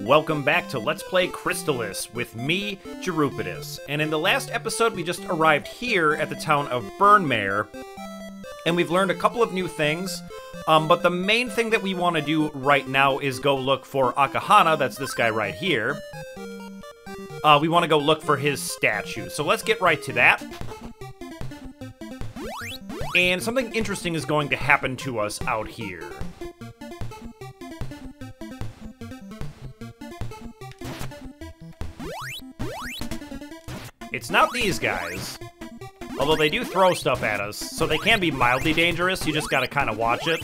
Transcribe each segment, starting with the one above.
Welcome back to Let's Play Crystalis with me, jrpg. And in the last episode, we just arrived here at the town of Burnmare, and we've learned a couple of new things. But the main thing that we want to do right now is go look for Akahana, that's this guy right here. We want to go look for his statue. So let's get right to that. And something interesting is going to happen to us out here. It's not these guys. Although they do throw stuff at us, so they can be mildly dangerous, you just gotta kind of watch it.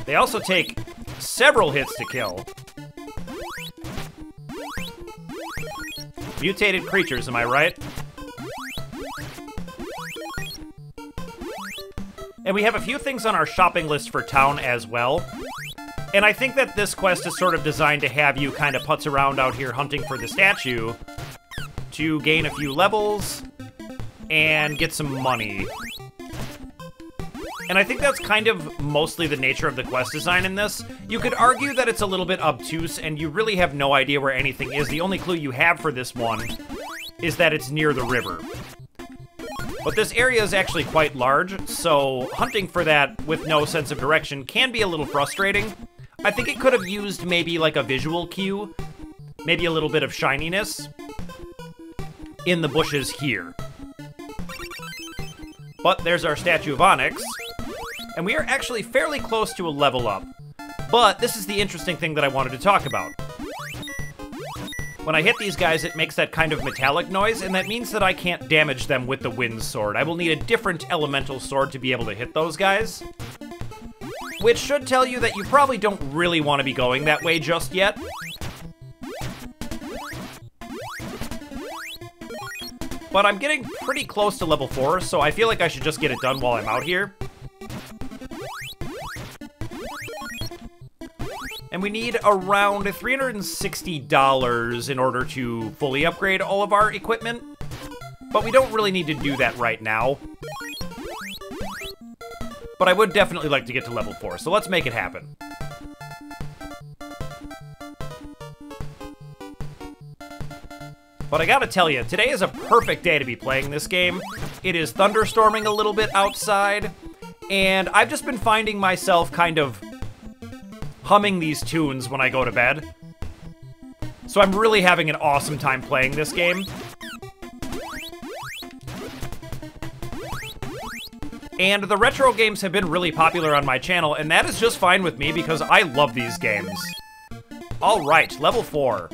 They also take several hits to kill. Mutated creatures, am I right? And we have a few things on our shopping list for town as well. And I think that this quest is sort of designed to have you kind of putz around out here hunting for the statue to gain a few levels and get some money. And I think that's kind of mostly the nature of the quest design in this. You could argue that it's a little bit obtuse and you really have no idea where anything is. The only clue you have for this one is that it's near the river. But this area is actually quite large, so hunting for that with no sense of direction can be a little frustrating. I think it could have used maybe like a visual cue, maybe a little bit of shininess in the bushes here. But there's our statue of Onyx, and we are actually fairly close to a level up. But this is the interesting thing that I wanted to talk about. When I hit these guys, it makes that kind of metallic noise, and that means that I can't damage them with the wind sword. I will need a different elemental sword to be able to hit those guys. Which should tell you that you probably don't really want to be going that way just yet. But I'm getting pretty close to level 4, so I feel like I should just get it done while I'm out here. And we need around $360 in order to fully upgrade all of our equipment. But we don't really need to do that right now. But I would definitely like to get to level 4, so let's make it happen. But I gotta tell you, today is a perfect day to be playing this game. It is thunderstorming a little bit outside, and I've just been finding myself kind of humming these tunes when I go to bed. So I'm really having an awesome time playing this game. And the retro games have been really popular on my channel, and that is just fine with me because I love these games. Alright, level 4.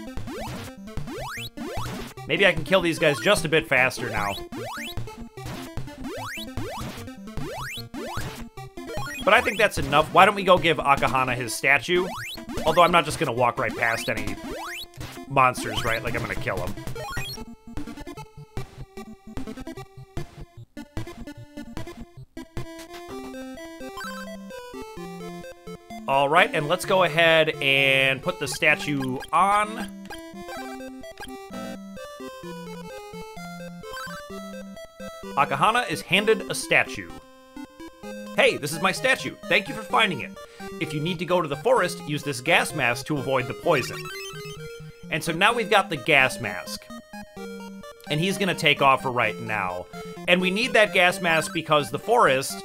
Maybe I can kill these guys just a bit faster now. But I think that's enough. Why don't we go give Akahana his statue? Although I'm not just gonna walk right past any monsters, right? Like I'm gonna kill them. Alright, and let's go ahead and put the statue on. Akahana is handed a statue. Hey, this is my statue. Thank you for finding it. If you need to go to the forest, use this gas mask to avoid the poison. And so now we've got the gas mask. And he's gonna take off for right now. And we need that gas mask because the forest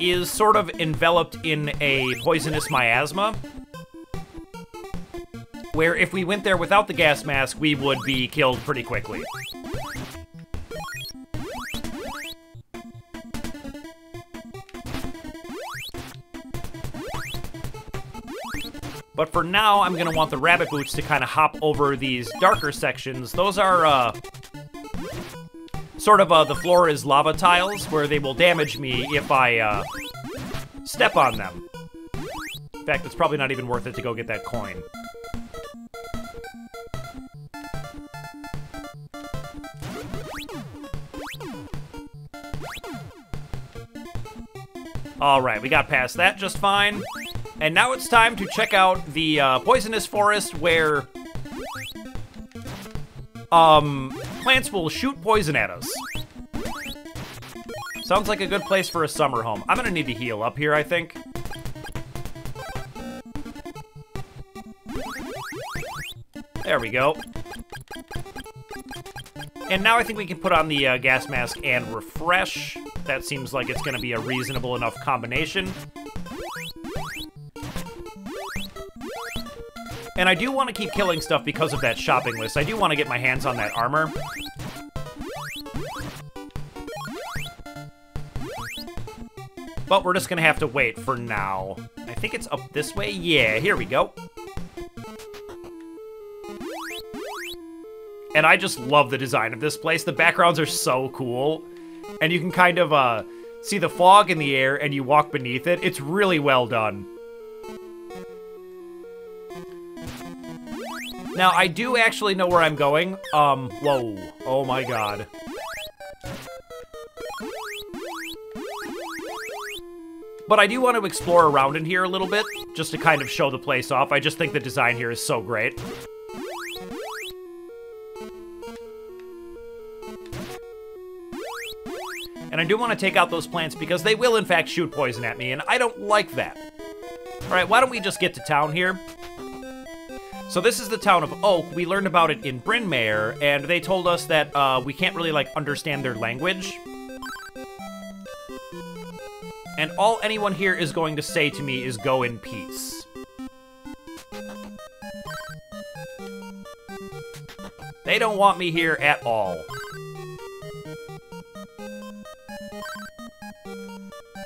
is sort of enveloped in a poisonous miasma, where if we went there without the gas mask, we would be killed pretty quickly. But for now, I'm gonna want the rabbit boots to kind of hop over these darker sections. Those are, sort of, the floor is lava tiles, where they will damage me if I, step on them. In fact, it's probably not even worth it to go get that coin. Alright, we got past that just fine. And now it's time to check out the, poisonous forest where, plants will shoot poison at us. Sounds like a good place for a summer home. I'm gonna need to heal up here, I think. There we go. And now I think we can put on the gas mask and refresh. That seems like it's going to be a reasonable enough combination. And I do want to keep killing stuff because of that shopping list. I do want to get my hands on that armor. But we're just going to have to wait for now. I think it's up this way. Yeah, here we go. And I just love the design of this place. The backgrounds are so cool. And you can kind of see the fog in the air and you walk beneath it. It's really well done. Now, I do actually know where I'm going. Whoa. Oh my god. But I do want to explore around in here a little bit, just to kind of show the place off. I just think the design here is so great. And I do want to take out those plants because they will, in fact, shoot poison at me, and I don't like that. Alright, why don't we just get to town here? So this is the town of Oak. We learned about it in Bryn Mawr, and they told us that we can't really, like, understand their language. And all anyone here is going to say to me is go in peace. They don't want me here at all.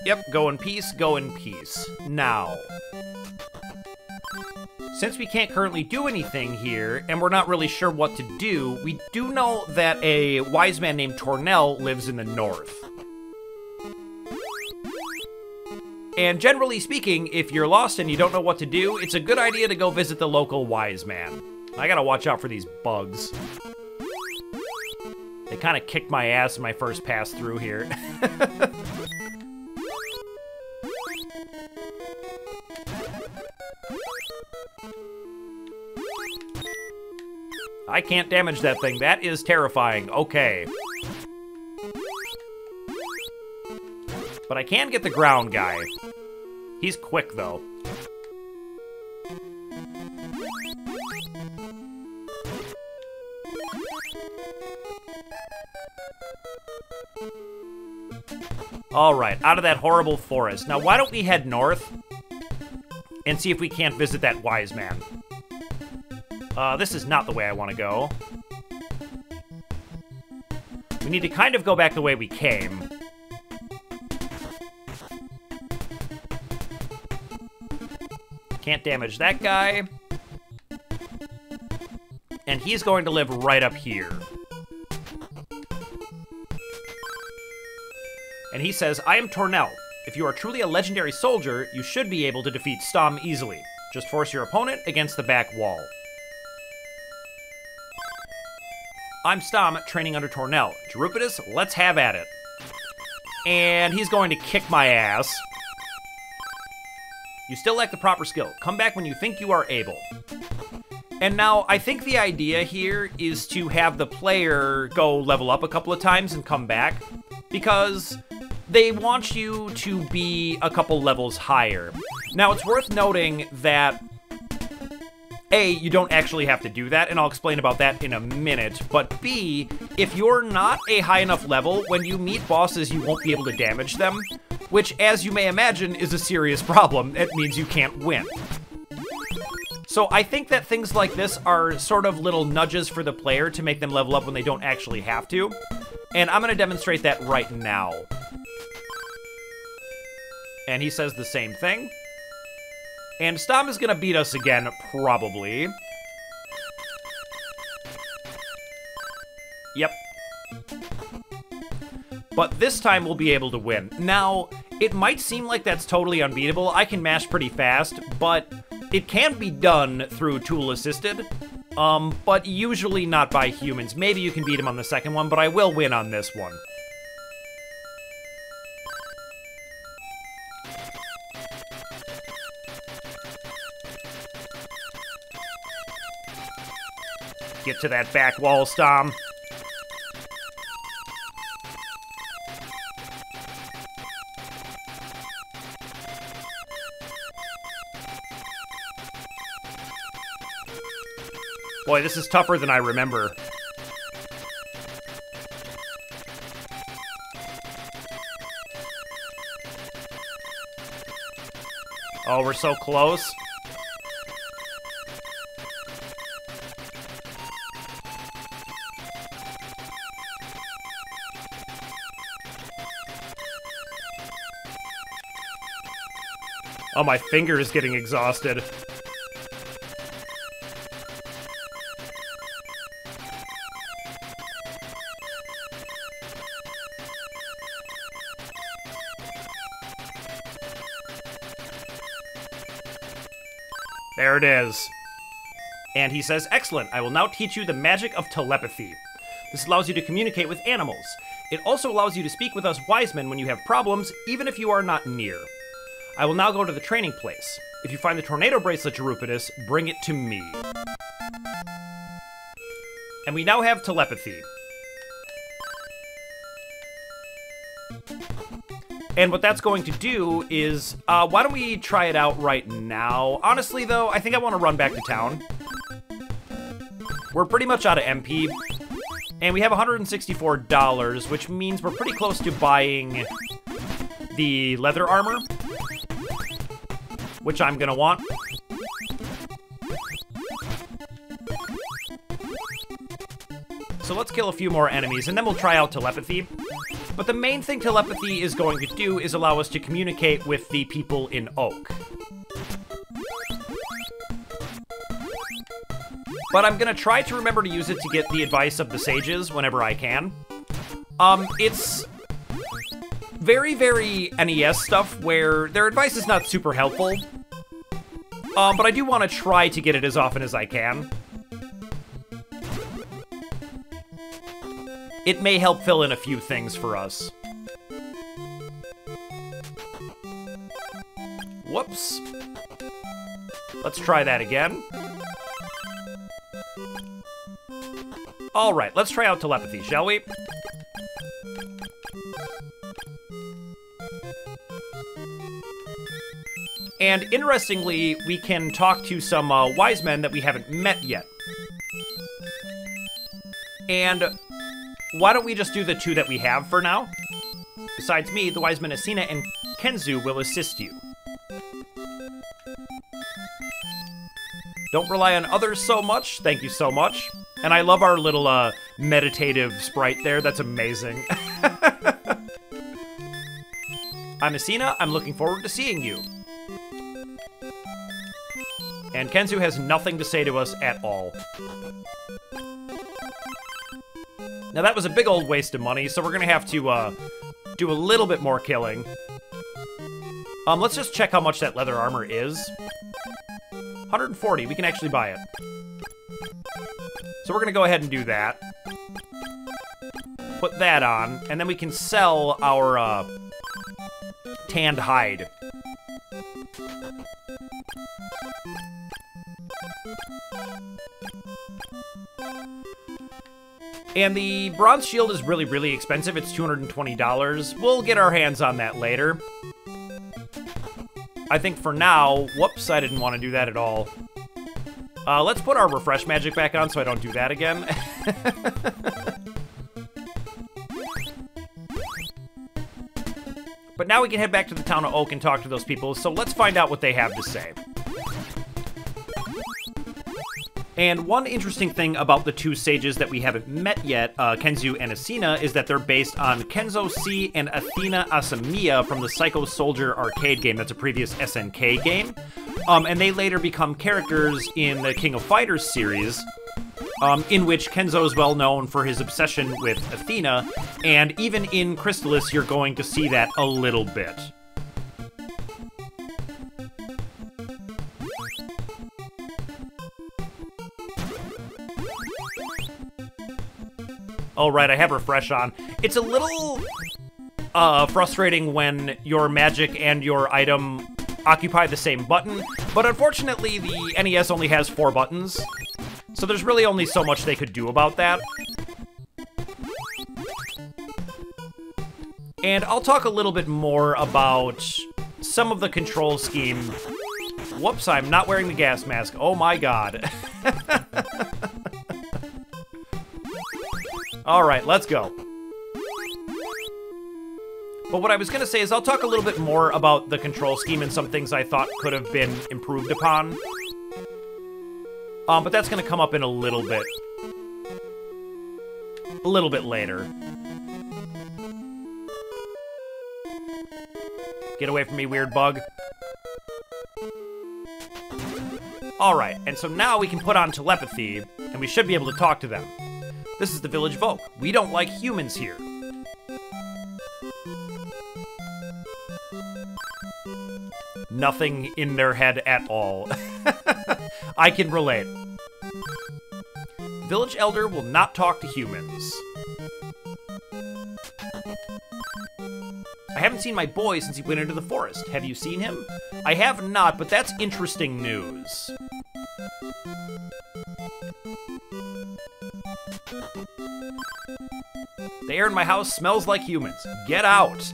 Yep, go in peace, go in peace. Now, since we can't currently do anything here, and we're not really sure what to do, we do know that a wise man named Tornel lives in the north. And generally speaking, if you're lost and you don't know what to do, it's a good idea to go visit the local wise man. I gotta watch out for these bugs. They kind of kicked my ass in my first pass through here. I can't damage that thing. That is terrifying. Okay. But I can get the ground guy. He's quick, though. Alright, out of that horrible forest. Now, why don't we head north and see if we can't visit that wise man? This is not the way I want to go. We need to kind of go back the way we came. Can't damage that guy. And he's going to live right up here. And he says, I am Tornel. If you are truly a legendary soldier, you should be able to defeat Stom easily. Just force your opponent against the back wall. I'm Stom, training under Tornel. jrpg, let's have at it. And he's going to kick my ass. You still lack the proper skill. Come back when you think you are able. And now, I think the idea here is to have the player go level up a couple of times and come back, because they want you to be a couple levels higher. Now, it's worth noting that, A, you don't actually have to do that, and I'll explain about that in a minute, but B, if you're not a high enough level, when you meet bosses, you won't be able to damage them, which, as you may imagine, is a serious problem. It means you can't win. So I think that things like this are sort of little nudges for the player to make them level up when they don't actually have to, and I'm going to demonstrate that right now. And he says the same thing. And Stom is going to beat us again, probably. Yep. But this time we'll be able to win. Now, it might seem like that's totally unbeatable. I can mash pretty fast, but it can be done through tool-assisted, but usually not by humans. Maybe you can beat him on the second one, but I will win on this one. Get to that back wall, Stom. Boy, this is tougher than I remember. Oh, we're so close. Oh, my finger is getting exhausted. There it is. And he says, excellent, I will now teach you the magic of telepathy. This allows you to communicate with animals. It also allows you to speak with us wise men when you have problems, even if you are not near. I will now go to the training place. If you find the tornado bracelet, Jrpg, bring it to me. And we now have telepathy. And what that's going to do is, why don't we try it out right now? Honestly, though, I think I want to run back to town. We're pretty much out of MP. And we have $164, which means we're pretty close to buying the leather armor, which I'm gonna want. So let's kill a few more enemies, and then we'll try out telepathy. But the main thing telepathy is going to do is allow us to communicate with the people in Oak. But I'm gonna try to remember to use it to get the advice of the sages whenever I can. It's very, very NES stuff where their advice is not super helpful. But I do want to try to get it as often as I can. It may help fill in a few things for us. Whoops. Let's try that again. Alright, let's try out telepathy, shall we? And interestingly, we can talk to some wise men that we haven't met yet. And why don't we just do the two that we have for now? Besides me, the wise men Asina and Kenzu will assist you. Don't rely on others so much. Thank you so much. And I love our little meditative sprite there. That's amazing. I'm Asina. I'm looking forward to seeing you. And Kenzu has nothing to say to us at all. Now that was a big old waste of money, so we're gonna have to do a little bit more killing. Let's just check how much that leather armor is. 140, we can actually buy it. So we're gonna go ahead and do that. Put that on, and then we can sell our tanned hide. And the bronze shield is really, really expensive. It's $220. We'll get our hands on that later. I think for now, whoops, I didn't want to do that at all. Let's put our refresh magic back on so I don't do that again. But now we can head back to the town of Oak and talk to those people, so let's find out what they have to say. And one interesting thing about the two sages that we haven't met yet, Kenzu and Asina, is that they're based on Kenzo C and Athena Asamiya from the Psycho Soldier arcade game. That's a previous SNK game. And they later become characters in the King of Fighters series, in which Kenzo is well known for his obsession with Athena, and even in Crystalis, you're going to see that a little bit. Oh, right, I have refresh on. It's a little frustrating when your magic and your item occupy the same button, but unfortunately the NES only has 4 buttons, so there's really only so much they could do about that. And I'll talk a little bit more about some of the control scheme. Whoops, I'm not wearing the gas mask. Oh my god. Alright, let's go. But what I was going to say is I'll talk a little bit more about the control scheme and some things I thought could have been improved upon. But that's going to come up in a little bit. A little bit later. Get away from me, weird bug. Alright, and so now we can put on telepathy, and we should be able to talk to them. This is the village folk. We don't like humans here. Nothing in their head at all. I can relate. Village elder will not talk to humans. I haven't seen my boy since he went into the forest. Have you seen him? I have not, but that's interesting news. The air in my house smells like humans. Get out.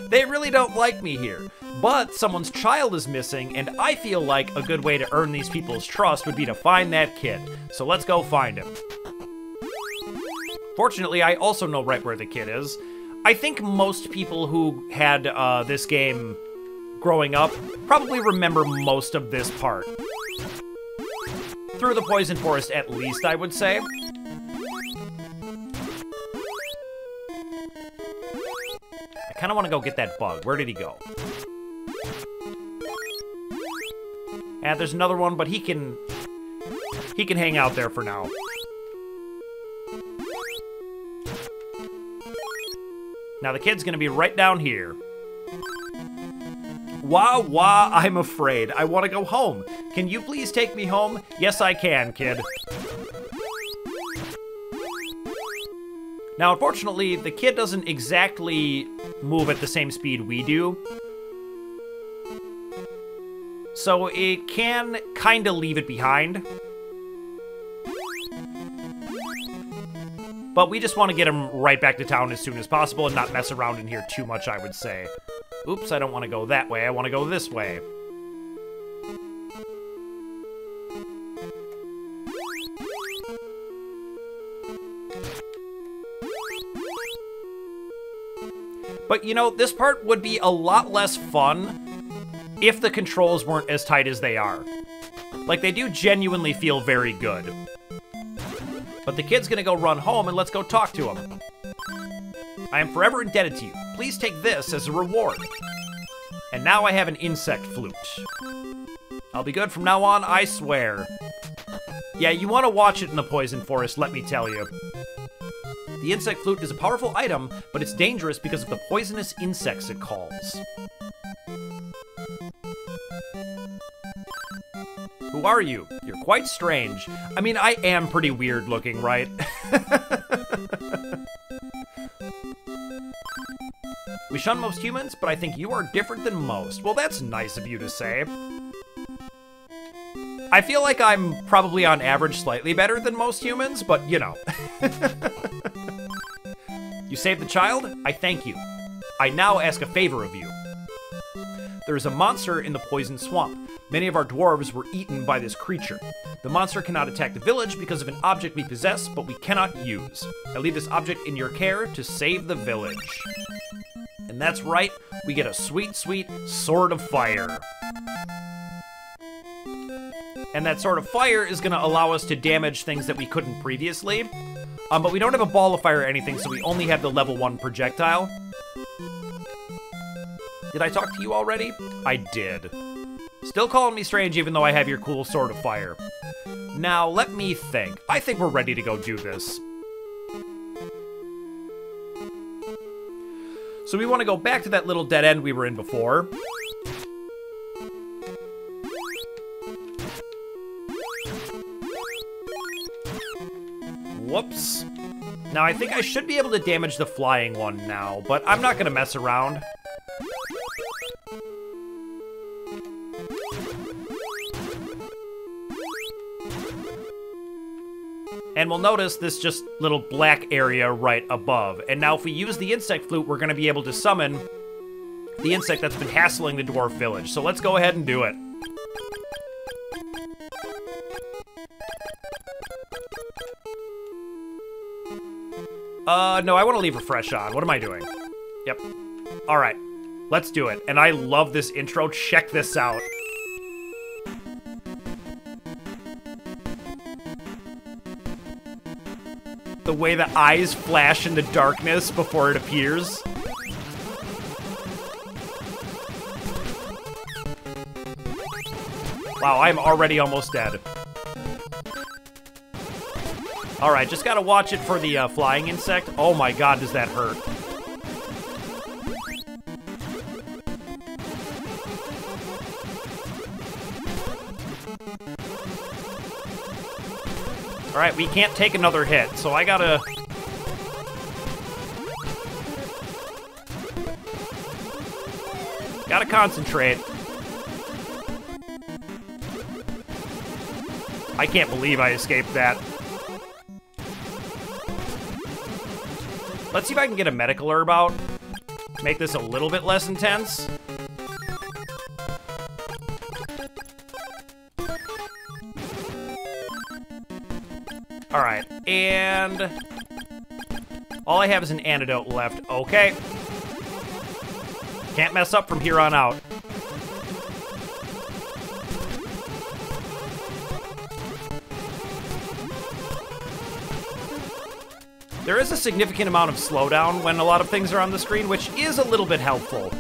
They really don't like me here. But someone's child is missing, and I feel like a good way to earn these people's trust would be to find that kid. So let's go find him. Fortunately, I also know right where the kid is. I think most people who had this game growing up probably remember most of this part. Through the Poison Forest, at least, I would say. I kind of want to go get that bug. Where did he go? And there's another one, but he can hang out there for now. Now the kid's gonna be right down here. Wah, wah, I'm afraid. I want to go home. Can you please take me home? Yes, I can, kid. Now, unfortunately, the kid doesn't exactly move at the same speed we do. So it can kind of leave it behind. But we just want to get him right back to town as soon as possible and not mess around in here too much, I would say. Oops, I don't want to go that way. I want to go this way. But, you know, this part would be a lot less fun if the controls weren't as tight as they are. Like, they do genuinely feel very good. But the kid's gonna go run home, and let's go talk to him. I am forever indebted to you. Please take this as a reward. And now I have an Insect Flute. I'll be good from now on, I swear. Yeah, you want to watch it in the Poison Forest, let me tell you. The Insect Flute is a powerful item, but it's dangerous because of the poisonous insects it calls. Who are you? You're quite strange. I mean, I am pretty weird looking, right? We shun most humans, but I think you are different than most. Well, that's nice of you to say. I feel like I'm probably on average slightly better than most humans, but you know. You saved the child? I thank you. I now ask a favor of you. There is a monster in the poison swamp. Many of our dwarves were eaten by this creature. The monster cannot attack the village because of an object we possess, but we cannot use. I leave this object in your care to save the village. And that's right, we get a sweet, sweet Sword of Fire. And that Sword of Fire is going to allow us to damage things that we couldn't previously. But we don't have a Ball of Fire or anything, so we only have the level 1 projectile. Did I talk to you already? I did. Still calling me strange even though I have your cool Sword of Fire. Now, let me think. I think we're ready to go do this. So we want to go back to that little dead end we were in before. Whoops. Now, I think I should be able to damage the flying one now, but I'm not going to mess around. And we'll notice this just little black area right above. And now if we use the Insect Flute, we're going to be able to summon the insect that's been hassling the dwarf village. So let's go ahead and do it. No, I want to leave refresh on. What am I doing? Yep. All right, let's do it. And I love this intro. Check this out. The way the eyes flash in the darkness before it appears. Wow, I'm already almost dead. Alright, just gotta watch it for the flying insect. Oh my god, does that hurt. Alright, we can't take another hit, so I gotta... Gotta concentrate. I can't believe I escaped that. Let's see if I can get a medical herb out. Make this a little bit less intense. Alright, and... all I have is an antidote left. Okay. Can't mess up from here on out. There is a significant amount of slowdown when a lot of things are on the screen, which is a little bit helpful.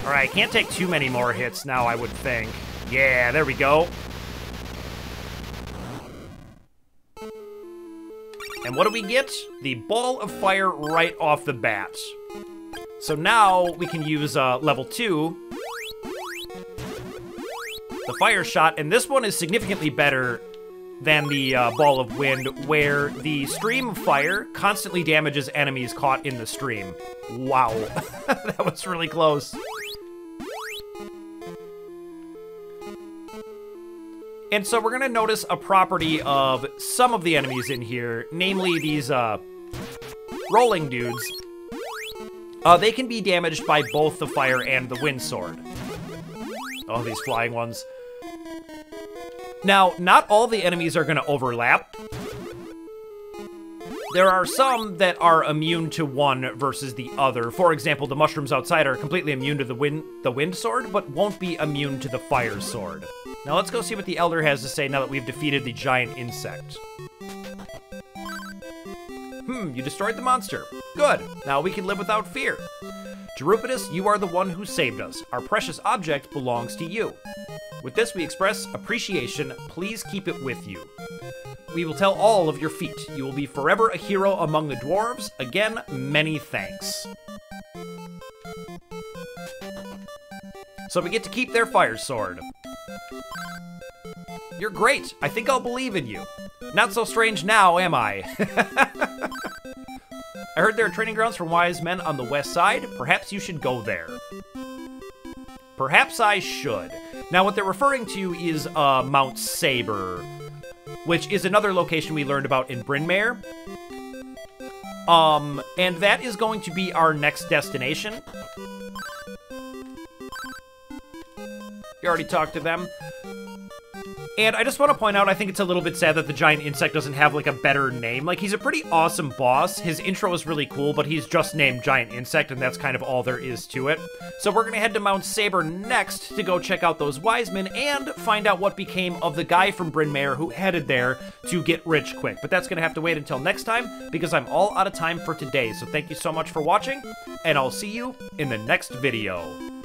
Alright, can't take too many more hits now, I would think. Yeah, there we go. And what do we get? The ball of fire right off the bat. So now we can use level 2. The fire shot, and this one is significantly better than the ball of wind, where the stream of fire constantly damages enemies caught in the stream. Wow, that was really close. And so we're gonna notice a property of some of the enemies in here, namely these rolling dudes. They can be damaged by both the fire and the wind sword. Oh, these flying ones. Now, not all the enemies are going to overlap. There are some that are immune to one versus the other. For example, the mushrooms outside are completely immune to the wind sword, but won't be immune to the fire sword. Now let's go see what the Elder has to say now that we've defeated the giant insect. You destroyed the monster. Good. Now we can live without fear. Jrpg, you are the one who saved us. Our precious object belongs to you. With this, we express appreciation. Please keep it with you. We will tell all of your feat. You will be forever a hero among the dwarves. Again, many thanks. So we get to keep their fire sword. You're great. I think I'll believe in you. Not so strange now, am I? I heard there are training grounds for wise men on the west side. Perhaps you should go there. Perhaps I should. Now, what they're referring to is Mount Saber, which is another location we learned about in Bryn Mawr. And that is going to be our next destination. You already talked to them. And I just want to point out, I think it's a little bit sad that the giant insect doesn't have, like, a better name. Like, he's a pretty awesome boss. His intro is really cool, but he's just named Giant Insect, and that's kind of all there is to it. So we're going to head to Mount Saber next to go check out those wise men and find out what became of the guy from Bryn Mawr who headed there to get rich quick. But that's going to have to wait until next time, because I'm all out of time for today. So thank you so much for watching, and I'll see you in the next video.